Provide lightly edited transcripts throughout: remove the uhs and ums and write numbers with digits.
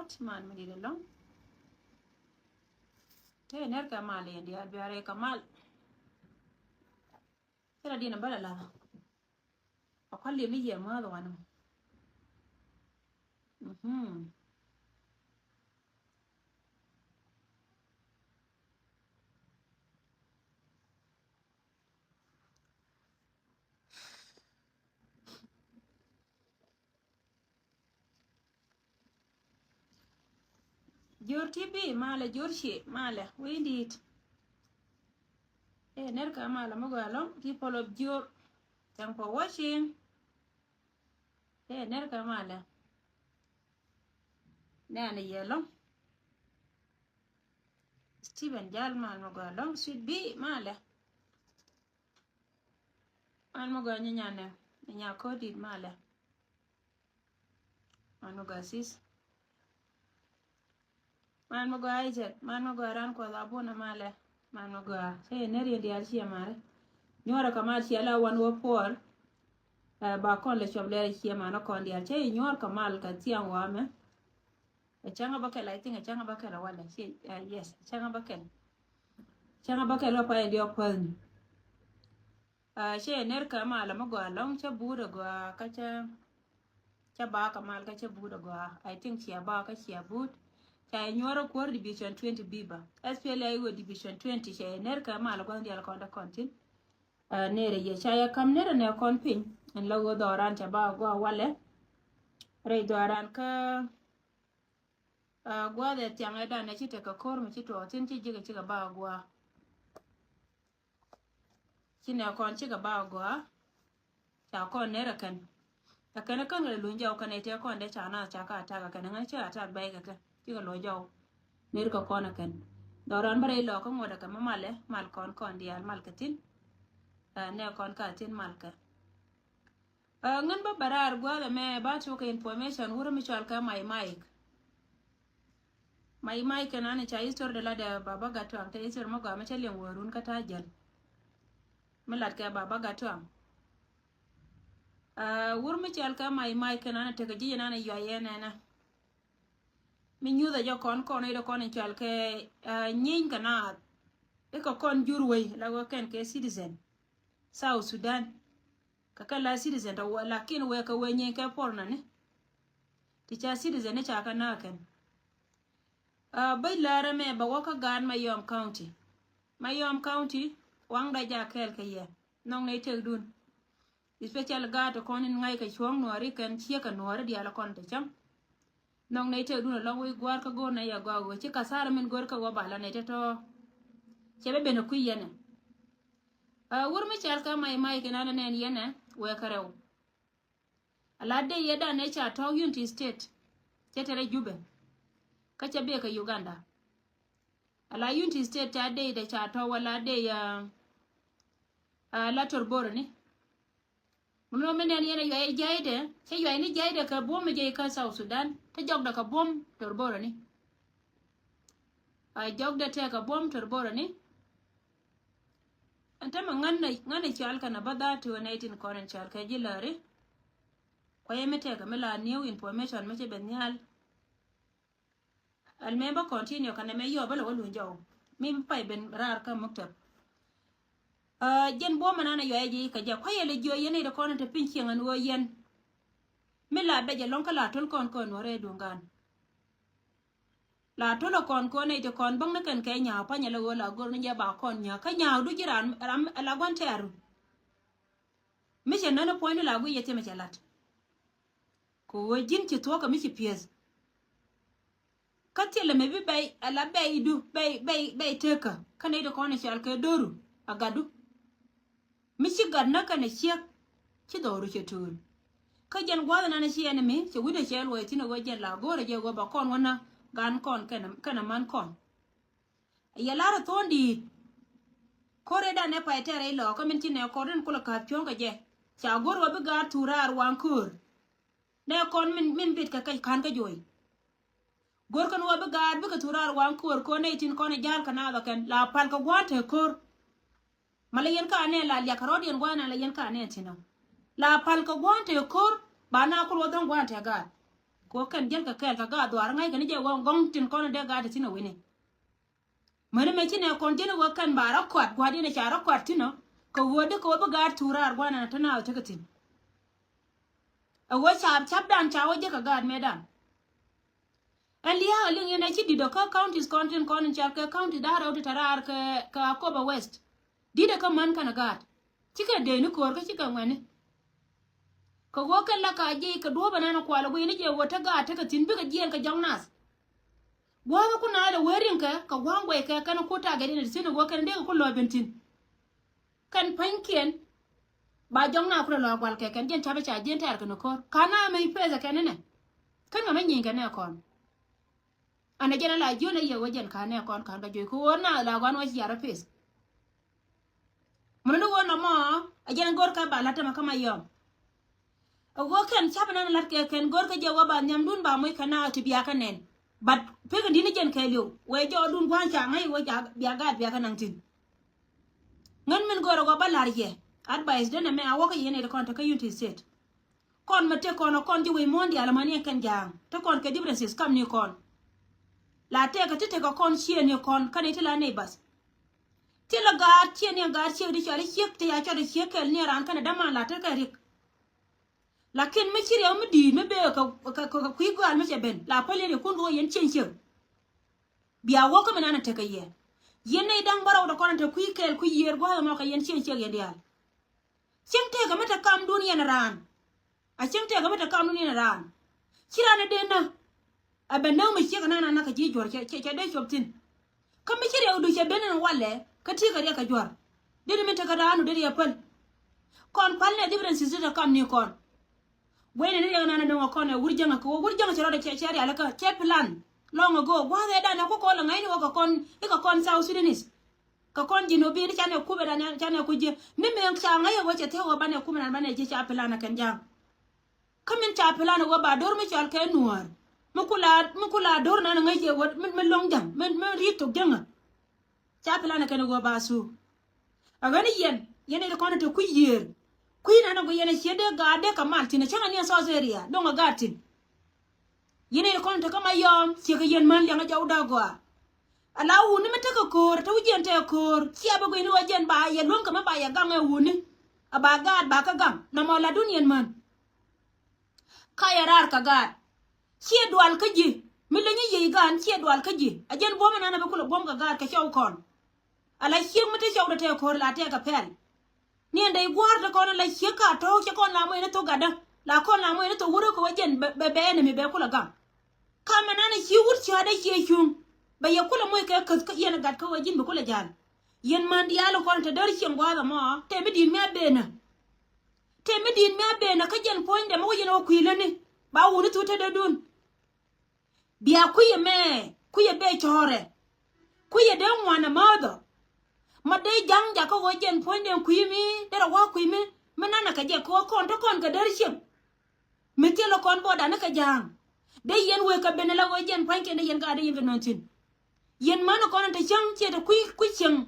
pot man me dire long te ner ka mal yendi al biare ka mal tera dina bala la akwali mi ye ma do wanu jor tibi mala jor she mala windit ner ka mala mo galon people of jor thank for watching ner ka mala nana yellow Steven Jalman mo galon sweet bi mala an mo ga nyane nya kodi mala an mo ga sis man mo ga Isaac man mo ga ran ko la bona mala man mo ga ner yendi al shi mare nyora kamal shi ala wan wo por ba kon le choble shi mana kon dia che nyor kamal ka tiang wa me changa bakel I think changa bakel wala shi yes changa bakel pa ndio kon she ner kamal mo ga long cha bura ga ka cha ba kamal ka cha bura ga I think shi ba ka shi but cha nyora ko division 20 biba SPLA wo division 20 she ner kamal ko ndia ko da kontin nere ye chaya kam nere ne kon pin en lago doran cha ba go wale re doran ka gwa de tiang da ne chite ka kor mi chito tin chi jiga chiga ba gwa chine kon chiga ba gwa cha kon nere kan ta kana kan le lunja kan ite kon de cha na cha ka ta ka kan ngai cha ta bai ka chiga lo jaw nere ka kon kan doran bare lo ko ngoda ka mamale mal kon dial mal katin ne kon ka tin malka ngan ba barar gwala me ba to ka information wuro mi chal ka my mic na ne cha histor de la de baba gato am te histor mo ga ma chalen worun ka ta jal melat ka baba gato am wuro mi chal ka my mic na ne te ga ji na ne yo ye na mi nyuda jo kon ida kon chal ke nyin kana e ko kon jurwe la go ken ke citizen South Sudan kakala citizen da lakini we ka wenye ka porna ne ticha citizen ne cha kana ken bai lara me ba waka gan Mayom County wang da ja kel ka ye nong ne te dun special ga to konin ngai ka chuang nori ken chia ka nori dia la kon te cham nong ne te dun lo we gwar ka go na ya go chi ka sar min gor ka go bala ne te to chebe be no ku yene wurmi chal ka mai kenana nen yene we karew alade yeda ne cha to Unity State chetere jube ka chabe ka Uganda ala Unity State ta de cha to wala de ya la torboro ni muno menen yene ya jaide che yo ni jaide ka bom je ka South Sudan ta jog da ka bom torboro ni ay jog da te ka bom torboro ni antama ngana chal kana bada to 19 current chal ka jilare ko yemete ga mela new information meche benyal al member continue kana me yo bala walun jaw mi pay ben rar ka maktab jen bo manana yo eji ka ja ko yele jo yene da kono te pinchi ngan wo yen mela be je lonka la tol kon wore dungan la tolo kon ne te kon bang na kan ke nya pa nya lo la gor nya ba kon nya ka nya du jiran ram la gon teru mi je nana point la gu yete me chalat ko wajin ci to ka mi ci pies ka tele me bi bay ala bay du bay teka kana da kon shal ka doru agadu mi ci gadna kana ci doru ci tul ka jan gwada na shi ene mi ci wude shel wo tino go jen la gore je go ba kon wana gan kon kana man kon ya lara tondi kore da ne pa tere lo ko min tine ko ren kula ka pionga je cha gor wa biga turar wankur ne kon min bit ka kan ka joy gor kan wa biga turar wankur ko ne tin ko ne jal kana da kan la pal ka gwate kor malayen ka ne la ya karodien gwana la yen ka ne tino la pal ka gwate kor bana ko wadon gwate ga ko kan jel ka kel ka ga dwar ngai kan je gong tin kon de ga tin wini mane me chine kon jene wo kan bara kwat gwadi ne chara kwat tino ko wode ko ba ga turar gwana na tana ta katin a wo chap dan chawo je ka ga medan Alia ling yana chi dido ka counties content kon chap ka county da rawti tarar ka Koba West dida ka man kana gat chika de ni kor ka chika ngane ko wo kan la ka je ka do banana kwala go ni je wota ga ta ka tin bi ka jiyan ka jangnas wa ku na da werin ka wangwe ka kana kota ga ni sin go kan de ko lo bentin kan panken ba jangna ku lo kwal ka kan jen chabe cha jen tar ka no kor kana mai pesa kan ne kan ma nyin kan ne kon ana jena la jona ye wajen ka ne kon kan ga joy ko na la gon wa yara pes mun do wona ma a jena gor ka ba lata ma kama yom go kan chabe na lat ke kan gor ka je wa ba nyam dun ba moy kana ti biya kan nen but pega dina jen ka liu we jo dun kwan cha ngai wo ja biya kan nang tin ngan men gor go ba lar ye advice dena me a wo ka yene de kon ta ka United States kon mate kon ji we mondi alamani kan jang to kon ke differences kam ni kon la te ka kon chie ni kon kan ite la ne bas ti la ga chie ni ga chie di chari chie te ya chari chie kel ni ran kan da man la te ka rik lakin me chiri am di me be ka ku go al me che ben la pole ni kun ro yen chen chen biya wo ko menana te ka ye yen nei dang baraw da kon te ku kel ku yer go ma ka yen chen chen ye dia chen te ga mata kam duniya na ran a chen te ga mata kam duniya na ran kira na de na abena mu shi kana na ka ji jor ke de shoptin kan mi kire udu she benen walle ka ti ka ka jor de mi ta ka da anu de ya pal kon pal ne difference da kam ni kon wene ne yana na kon wurjanga ko wurjanga chero de che ala ka che plan long ago wa da na ko la ngai ni ko kon ka kon South Sudanese ka kon jino bi chane ku be da chane ku je ni me cha ngai wo che te wo bane ku na bane je cha plan kan jang kamin cha plan wo ba dor mi chal ke nuar mukula dor na ngai je wat men long jang men rito janga cha plan kan go ba su agani yen de kon to ku yer ku na go yen shede ga de kamal tin changa ni so seria donga gatin yen de kon to kama yom che ga yen man yang jaw da go ala wuni mata ka kor to jen te kor sia ba go ni wajen ba ye lon kama ba ya gang wuni aba gad ba ka gam na mo la dunien man kaya rar ka gad cie dual ka ji mi le ni ye gan cie dual ka ji ajen bo me na ba ko bom ka gad ka chaw kon ala cie mata chaw da te kor la te ka pel ni ndai gwar da kon la cie ka to ke kon la mo ina to gada la kon la mo ina to wuro ko wajen be ne mi be ko la gam kama na na cie wur cie da cie chung ba ya kula moy ka yen gad ka wajin be kula jal yen man dialo kon te dar cie ngwa da mo te mi din me be na ka jen point de mo yen o kuile ni ba wuri tuta da dun biya kuye be chore kuye de mwana mother ma de jang ja ko wojen ponde kuimi dera wa kuimi menana ka je ko kon to kon ka darshim metelo kon boda na ka jang de yen we ka benela wojen panke de yen ga de yen nontin yen man ko ta jang che de ku cheng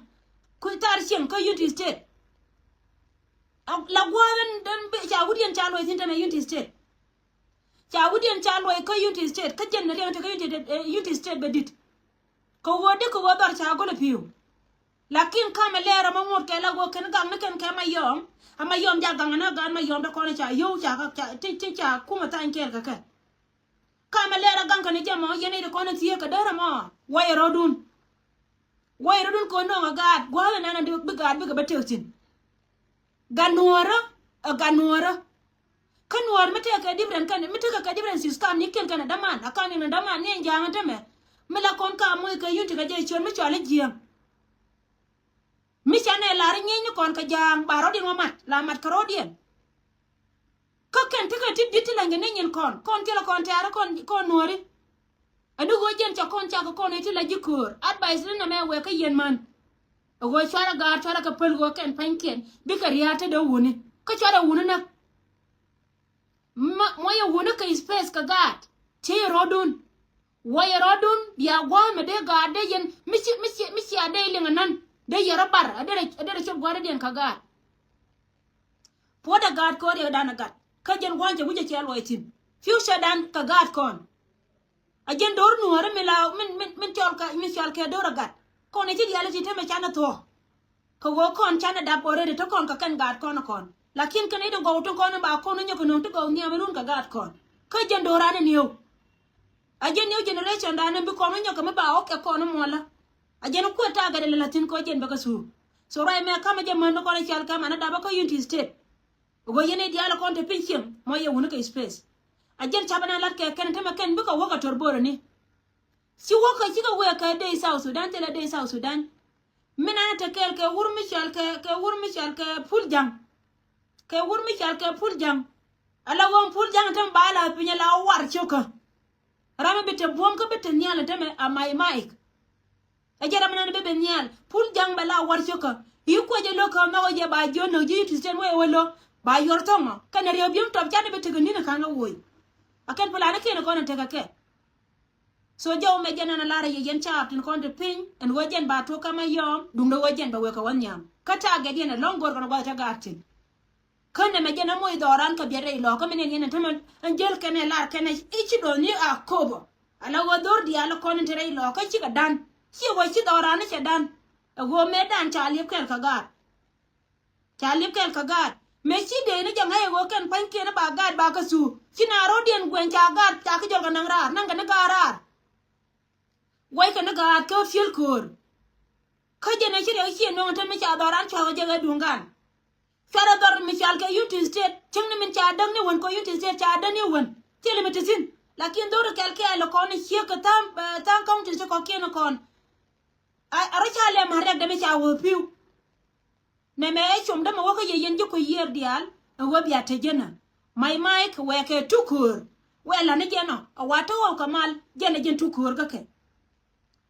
ku tar cheng ka United States la gwaven dan be ja wudien chalo tin ta United States cha wudien chalo ko United States ka jen ne ta ka United States bedit ko wode ko wadar cha go le piu lakin kama lera mamot ke la go ken gang ken ke mayom ama yom ja gang na gan mayom da ko ne cha yo cha ka ti cha kuma tan ke ka kama lera gang kan je mo yene de ko ne tie ka dara mo way rodun ko no ga gwa na na de bi ga beteutin ganora kanwar mate ka different kan mate ka different system ni ken kan daman akani na daman ne jang tame mila kon ka mo ka yunti ka je chon mi chale jiam mi chane la ri ni kon ka jang baro di mat la mat karodien ka ken te ka ti la ngene nyen kon ti la kon tara kon nori adu go jen cha kon ti la jikur advice na me we ka yen man go chara ka pel go ken panken bi ka riata da wuni ka chara wuni na moya wuni ka space ka gat ti rodun waya rodun biya gwa me de ga de yen misi ade linga nan de yara bar adere chob gwara den ka gat poda gat ko de dana gat ka jen gwanje buje chelo etin future dan ka gat kon ajen dor nuore mi la min chol ka dor gat kon e ti diale ti teme chana to ko go kon chana da pore to kon ka kan gat kon lakin kan ido go to kon ba kon nyo kon to go ni amerun ka gat kon ka jen dorane niyo ajen new generation dan bi kon nyo ka ba o ke kon mola ajen ko ta ga de latin ko jen baka su so rai me kama jen man ko chal kama na da ba ko unity state go yene diale kon te pinchim mo ye wona ka space ajen chabana lat ke ken tema ken buka woka torboro ni si woka chika we ka de South Sudan tele de South Sudan mina na tekel ke wurmi chal ke puljang ala won puljang tam bala pinya la war choka rama bete bom ko bete nyala teme amai mike ajara mina bebe nyal puljang bala war choka yiko je loko ma je ba jono ji tisten we welo ba yortongo kana riyo bium top chane bete gonina kanga woy aken pula na kene kono teka ke so jaw me jana na lara yen chap tin konde pin en wajen ba to kama yom dum do wajen ba we ka wanyam kata ga dina longor kono ba ta gartin kone me jana moy doran ka biere lo ka menen yen tamen angel kene lar kene ichi do ni akobo ala wo dor di ala kono tere lo ka chi ga dan chi wo chi doran che dan go me dan chalip kel ka gar me chi de ne janga ye go ken pan ke na ba gad ba ka su kina rodien gwen cha gad ta ka jol nang rar nang na garar wai ka na gad ka fil kur ka je ne chi de chi no ta me cha doran cha ga ga dungan fara dor mi chal ke United State chung ne min cha dang ne won ko United State cha dan ne won tele me tin lakin dor kel ke lo ko ne chi ka tam kong ti ko ke no kon ara cha le ma rek de me cha wo piu ne me chum da ma wo ko ye yen ko yer dial wo bia te jena mai mike we ke tukur we la ne jeno wato wo kamal jena jen tukur ka ke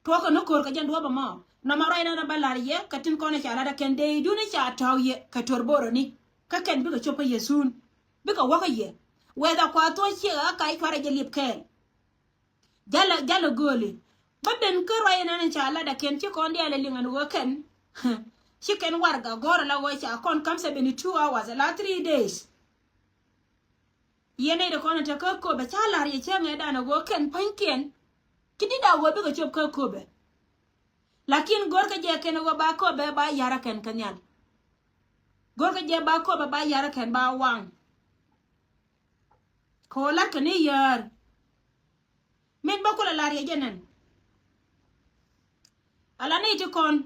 to ko no kor ka jen do ba ma na ma rai na balar ye katin ko ne cha da ken de du ne cha taw ye ka torboro ni ka ken bi ka chopa yesun bi ka wo ka ye we da kwa to chi ka kai fara je lip ke jala goli ba ben ko rai na ne cha la da ken chi ko ndi ala lingan wo ken chicken warga gora la wacha kon kam 72 hours la 3 days yene de kon ta ko be chala ri chenge da na go ken panken kidi da wo be ko chop ko be lakin gor ka je ken go ba ko be ba yara ken kanyan gor ka je ba ko be ba yara ken ba wang ko la ken yar men ba ko la ri jenen ala ne te kon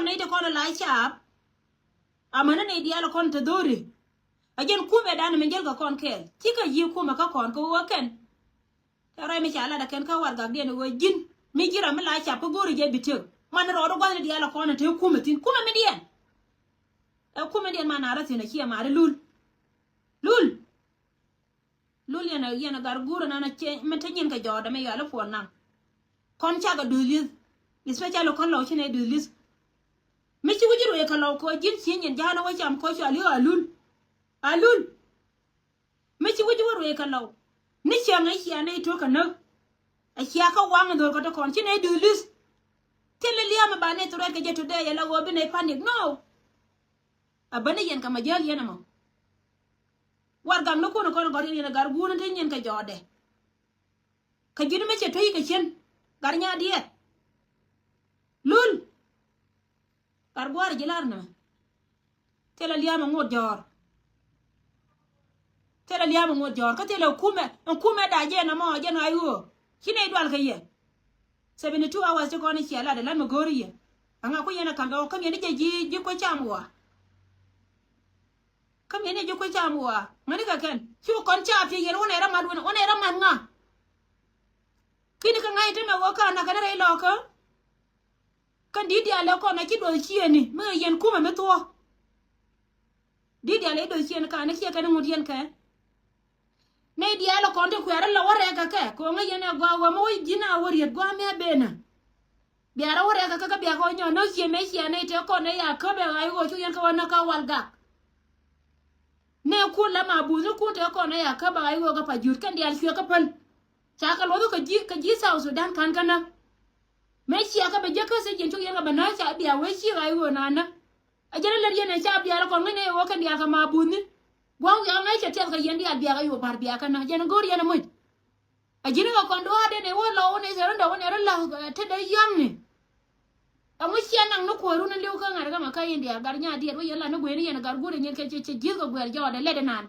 ne te kon la chap amana ne dia la kon te dori ajen kume dan men jel ga kon kel tika yi kuma ka kon ko waken tare mi chala da ken ka war ga den wo jin mi jira mi la chap gori je bitir man ro do gwan dia la kon te kuma tin kuma mi dien man ara tin ki ma lul yana gar gura na che men te nyin ka joda me ya la fo nan kon cha ga dulis especially kon lo chine dulis me ci wujiro e kala ko jin sinyen jana wa jam ko ali alul me ci wujiro e kala ni ci ngai ci anai to kana a ci aka wang do ko to kon ci ne dulis tele liam ba ne to rek je to de la go bi ne panic no abane yen kama jel yen mo war gam no ko gori ne gar guna ten yen ka jode ka jidu me ci to yi ka chen gar nya diet lul karbuar jilar na tela liama ngot jor ka tela kume da je na mo je na ayo kine dwal ka ye 72 hours to koni chiala da lan magori ye anga ko yana kan do kam ye je ji ko chamwa kam ye je ko chamwa ngani ka ken chu kon cha fi ye wona era man nga kini ka ngai te me wo ka na ka re lo ka kan di dia le ko na ki do chieni me yen kuma me to di dia le do chien ka na chi ka ngut yen ka ne dia le kon te ku ara la wore ka ka ko nga yen go wa mo jina wori go me bena biara wore ka ka bia ko nyo no chi me chi ne te ko ne ya ka be ai go chu yen ka na ka walga ne ku la ma bu ku te ko ne ya ka ba ai go ka pa jur kan dia chi ka pal cha ka lo ka ji South Sudan kan kana me chi aka be jaka se jentu yenga bana cha bia we chi ga yo nana ajara le yene cha bia la ko ngene wo kan dia ka mabuni wow ya ngai che tel ka yendi al biya yo par biya kana jen gor yana mut a jini ga kondo ade ne wala one zero da one rala te da yang ne amu sianang no ko ru na lew ka ngar ga ma ka yendi gar nya di ro yalla no gweni yana gar gure nyen ke che jil ga gwer jo da le de nan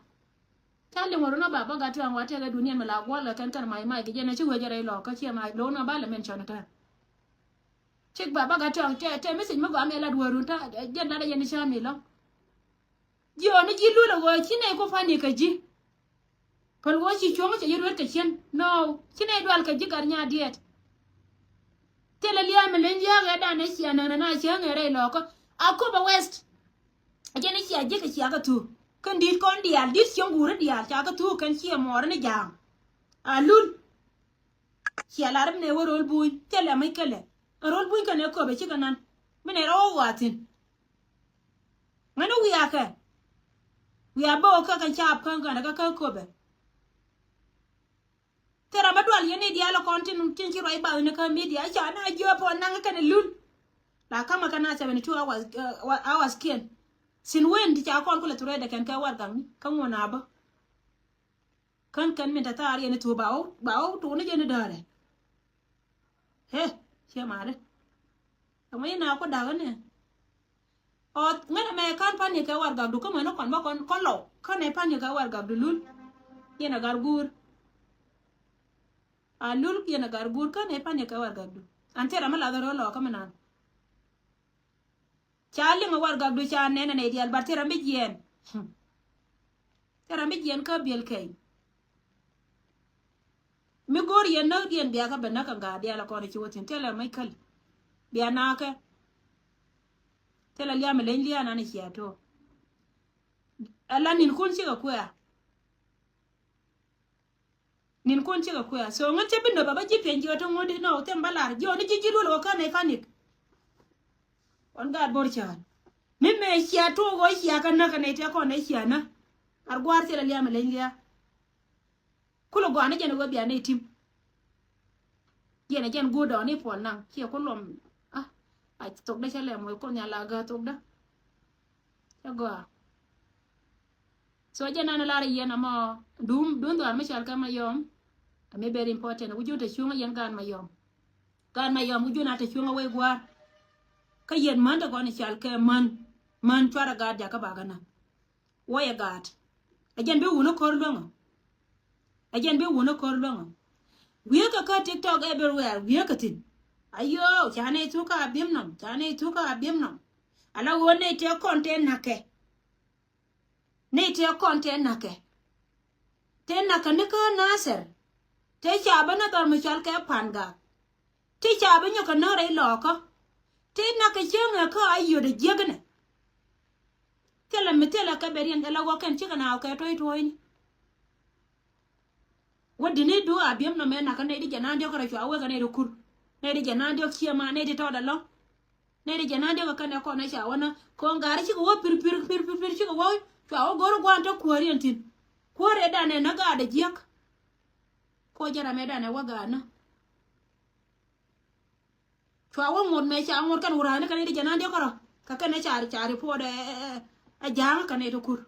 tale ngoro no baba ga tuan wate ga dunia mala wala kan kan mai ke jena chi wejere lo ka chi mai lo na ba le men chona ta chik baba ga tuan te message mo ga me la duwaru ta jen da yen sha mi lo ji oni ji lu lo chi ne ko fani ka ji kol wo chi chonga che yero ka chen no chi ne dwal ka ji gar nya diet tele liya me len ya ga da ne sia na na sia ngere lo ko akoba west jena sia je ka sia ka tu kan dit kon dial dit siong gure dial cha ka tu kan sia mor ne jang alul sia laram ne worol buy tele mai kale rol buy kan ko be chi kanan mene ro watin ngano wi aka wi abo ka kan cha kan kan ka ko be tera madwal yene dial kontin tin chi roi ba ne ka media cha na jo po nan kan lul la kama kana 72 hours ken sin wen di cha kon ko le ture de kan ka war gang kan wona ba kan min ta tar yene to bawo to ne jene dare he che mare amai na ko daga ne o ngana me kan pan ni ka war gang du ko mo no kon ba kon lo kan ne pan ni ka war gang du lul yene gar gur a lul yene gar gur kan ne pan ni ka war gang du antera mala ga lo ka manan Charlie ma war gabdu cha nene ne dial bar tera mi jen ka biel kay mi gor yen na dien biya ka benna ka ga dial ko ne chiwotin tela Michael biya na ka tela liya me len liya na ne chiato ala nin kun chi ga kuya so ngote bindo baba ji penji wato ngode no tembalar jo ni ji jilu lo ka ne fanik on ga borchan mimme sia to go sia kan na kan ite ko ne sia na ar gwar tela liya me len liya kulo go ane jene go biya ne tim yene jen go do ni pon nang ki ko lom ai tok da chale mo ko nya la ga tok da ya go so jena na la yena mo dum do ma chal ka ma yom ame very important wuju te chunga yen gan ma yom wuju na te chunga we gwar ka yen man da goni chal ke man twara ga ja ka bagana woya gat ajen be wono kor longa wiya ka TikTok everywhere wiya ka tin ayo chane tuka abim nam ala wone te content nake te naka ne ka naser te chaba na dor mi chal ke panga te chaba nyoka na re loko te naka chenga ka ayo de jegne tela mitela ka berien ala wo kan chika na ka toy ni wodi ne do abim no me naka ne di jana ndio ka cho awe ka ne kur ne di jana ndio chiema ne di to da lo ne di jana ndio ka ne ko na cha wana ko ngari chi wo pir chi wo cho wo gor gwan to kuarien tin kuare da ne naga da jek ko jara me da ne waga na cho wo mod me cha mod kan urane kan di jana ndio ka ne chari po de a jang ka ne to kur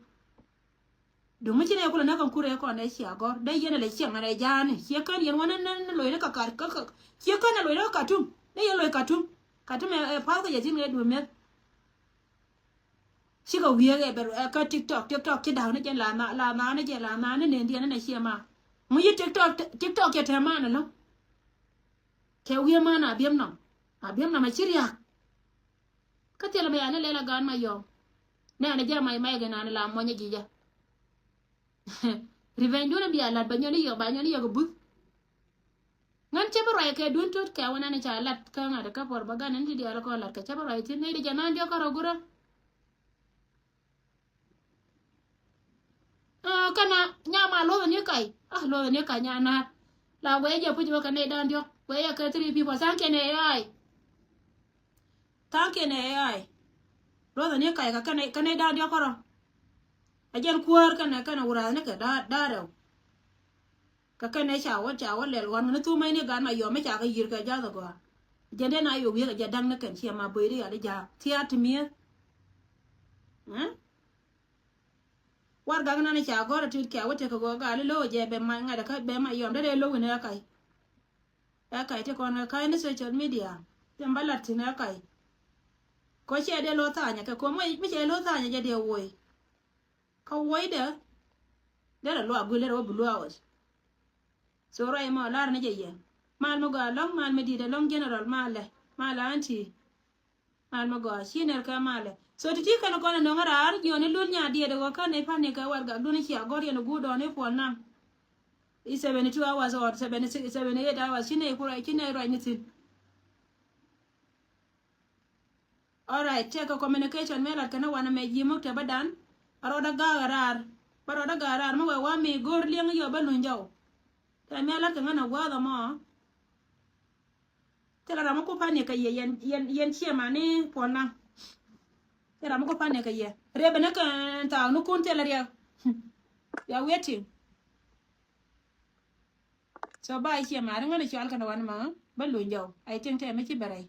do mu chine ko na kan kure ko ne sia gor dai yene le sia ngare jane sia kan yen wana nan lo ne ka kar ka sia kan lo ne ka tum ne ye lo ka tum pa ko ye jin ne do me si ko wiye be ka TikTok ke daw ne jen la ma ne je la ma ne ndi ne sia ma mu yi TikTok ke ta ma na lo ke wiye ma na abiem na ma chiriya ka tele me ane le la gan ma yo ne je mai ga na la mo nya jija revenge na biya lat banyoni yo go but ngan chebe rai ke dun tot ke wana ne cha lat ka ngada ka por baga nan di ala ko lat ka chebe rai tin ne di jana ndio ka rogura kana nyama lo ne kai lo ne ka nya na la we je pu jo ka ne dan ndio we ya ka 3 people sanke ne ai tanke ne ai lo ne kai ka ne dan ndio ko ro ajen kuar kana urane ka da ka ne chawo le wan na tu mai ne gan ma yo me cha ka yir ka ja da go jende na yo wi ka ja dang na kan chi ma boiri ya ja tia tmie war ga na cha go ra tit kya wote ko go ga lo je be ma ngada ka be ma yom de lo ne kai ya kai te kon kai ni social media te mbalat ne kai ko che de lo ta nya ko mo mi che lo ta nya je de woi ka woi de la lo agule ro bu lo awos so ra ma lar ne je ye mal mo ga long mal me di de long general male mala anti mal mo ga shiner ka male so ti kana kono no ngara ar yo ne lul nya die de ko kan e pa ne ka war ga du ne chi agor ye no gudo ne po na i 72 hours or 76 78 hours chine ko ra chine ra ni tin all right check communication me la kana wana me jimo te badan aroda garar baroda garar mo wa mi gor liang yo balun jaw te me la kana na wa da mo te la mo ko pa ne ka yen chi ma ni po na te la mo ko pa ne ka ye rebe na kan ta no kun te la ya waiting so ba chi ma ngana chal kana wan ma balun jaw ai ting te me chi berai